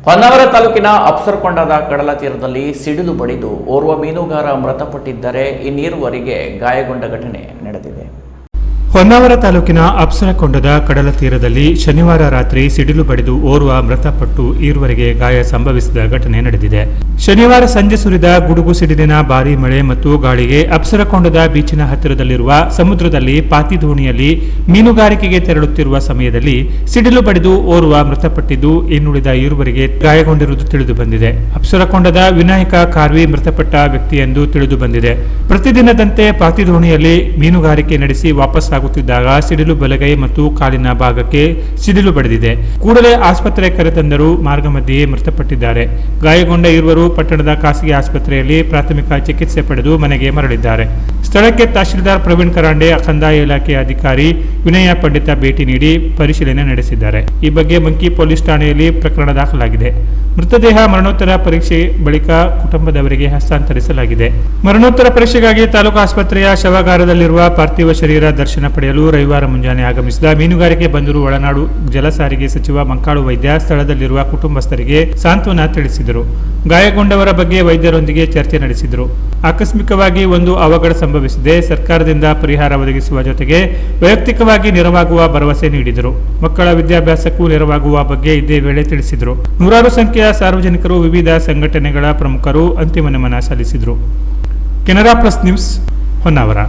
ಹೊನ್ನಾವರ ತಾಲೂಕಿನ ಅಪ್ಸರಕೊಂಡದ ಕಡಲ ತೀರದಲ್ಲಿ ಸಿಡಿಲು ಬಡಿದು ಓರ್ವ ಮೀನುಗಾರ ಮೃತಪಟ್ಟಿದ್ದರೆ ಇನ್ನೀರುವರೆಗೆ ಗಾಯಗೊಂಡ ಘಟನೆ ನಡೆದಿದೆ. ಹೊನ್ನಾವರ ತಾಲೂಕಿನ ಅಪ್ಸರಕೊಂಡದ ಕಡಲ ತೀರದಲ್ಲಿ ಶನಿವಾರ ರಾತ್ರಿ ಸಿಡಿಲು ಬಡಿದು ಓರ್ವ ಮೃತಪಟ್ಟು ಈರುವರೆಗೆ ಗಾಯ ಸಂಭವಿಸಿದ ಘಟನೆ ನಡೆದಿದೆ. ಶನಿವಾರ ಸಂಜೆ ಸುರಿದ ಗುಡುಗು ಸಿಡಿಲಿನ ಭಾರೀ ಮಳೆ ಮತ್ತು ಗಾಳಿಗೆ ಅಪ್ಸರಕೊಂಡದ ಬೀಚಿನ ಹತ್ತಿರದಲ್ಲಿರುವ ಸಮುದ್ರದಲ್ಲಿ ಪಾತಿ ದೋಣಿಯಲ್ಲಿ ಮೀನುಗಾರಿಕೆಗೆ ತೆರಳುತ್ತಿರುವ ಸಮಯದಲ್ಲಿ ಸಿಡಿಲು ಬಡಿದು ಓರ್ವ ಮೃತಪಟ್ಟಿದ್ದು ಇನ್ನುಳಿದ ಈರುವರೆಗೆ ಗಾಯಗೊಂಡಿರುವುದು ತಿಳಿದು ಬಂದಿದೆ. ಅಪ್ಸರಕೊಂಡದ ವಿನಾಯಕ ಕಾರ್ವಿ ಮೃತಪಟ್ಟ ವ್ಯಕ್ತಿ ಎಂದು ತಿಳಿದು ಬಂದಿದೆ. ಪ್ರತಿದಿನದಂತೆ ಪಾತಿ ದೋಣಿಯಲ್ಲಿ ಮೀನುಗಾರಿಕೆ ನಡೆಸಿ ವಾಪಸ್ ಆಗುತ್ತಿದ್ದಾಗ ಸಿಡಿಲು ಬಲಗೈ ಮತ್ತು ಕಾಲಿನ ಭಾಗಕ್ಕೆ ಸಿಡಿಲು ಬಡಿದಿದೆ. ಕೂಡಲೇ ಆಸ್ಪತ್ರೆ ಕರೆತಂದರೂ ಮಾರ್ಗ ಮಧ್ಯೆಯೇ ಮೃತಪಟ್ಟಿದ್ದಾರೆ. ಗಾಯಗೊಂಡ ಇರುವರು ಪಟ್ಟಣದ ಖಾಸಗಿ ಆಸ್ಪತ್ರೆಯಲ್ಲಿ ಪ್ರಾಥಮಿಕ ಚಿಕಿತ್ಸೆ ಪಡೆದು ಮನೆಗೆ ಮರಳಿದ್ದಾರೆ. ಸ್ಥಳಕ್ಕೆ ತಹಶೀಲ್ದಾರ್ ಪ್ರವೀಣ್ ಕರಾಂಡೆ, ಕಂದಾಯ ಇಲಾಖೆ ಅಧಿಕಾರಿ ವಿನಯ ಪಂಡಿತ ಭೇಟಿ ನೀಡಿ ಪರಿಶೀಲನೆ ನಡೆಸಿದ್ದಾರೆ. ಈ ಬಗ್ಗೆ ಮಂಕಿ ಪೊಲೀಸ್ ಠಾಣೆಯಲ್ಲಿ ಪ್ರಕರಣ ದಾಖಲಾಗಿದೆ. ಮೃತದೇಹ ಮರಣೋತ್ತರ ಪರೀಕ್ಷೆ ಬಳಿಕ ಕುಟುಂಬದವರಿಗೆ ಹಸ್ತಾಂತರಿಸಲಾಗಿದೆ. ಮರಣೋತ್ತರ ಪರೀಕ್ಷೆಗಾಗಿ ತಾಲೂಕು ಆಸ್ಪತ್ರೆಯ ಶವಾಗಾರದಲ್ಲಿರುವ ಪಾರ್ಥಿವ ಶರೀರ ದರ್ಶನ ಪಡೆಯಲು ರವಿವಾರ ಮುಂಜಾನೆ ಆಗಮಿಸಿದ ಮೀನುಗಾರಿಕೆ ಬಂದರು ಒಳನಾಡು ಜಲಸಾರಿಗೆ ಸಚಿವ ಮಂಕಾಳು ವೈದ್ಯ ಸ್ಥಳದಲ್ಲಿರುವ ಕುಟುಂಬಸ್ಥರಿಗೆ ಸಾಂತ್ವನ ತಿಳಿಸಿದರು. ಗಾಯಗೊಂಡವರ ಬಗ್ಗೆ ವೈದ್ಯರೊಂದಿಗೆ ಚರ್ಚೆ ನಡೆಸಿದರು. ಆಕಸ್ಮಿಕವಾಗಿ ಒಂದು ಅವಘಡ ಸಂಭವಿಸಿದೆ. ಸರ್ಕಾರದಿಂದ ಪರಿಹಾರ ಒದಗಿಸುವ ಜೊತೆಗೆ ವೈಯಕ್ತಿಕವಾಗಿ ನೆರವಾಗುವ ಭರವಸೆ ನೀಡಿದರು. ಮಕ್ಕಳ ವಿದ್ಯಾಭ್ಯಾಸಕ್ಕೂ ನೆರವಾಗುವ ಬಗ್ಗೆ ಇದೇ ವೇಳೆ ತಿಳಿಸಿದರು. ನೂರಾರು ಸಂಖ್ಯೆಯ ಸಾರ್ವಜನಿಕರು, ವಿವಿಧ ಸಂಘಟನೆಗಳ ಪ್ರಮುಖರು ಅಂತಿಮ ನಮನ ಸಲ್ಲಿಸಿದರು. Canara plus news, Honnavar.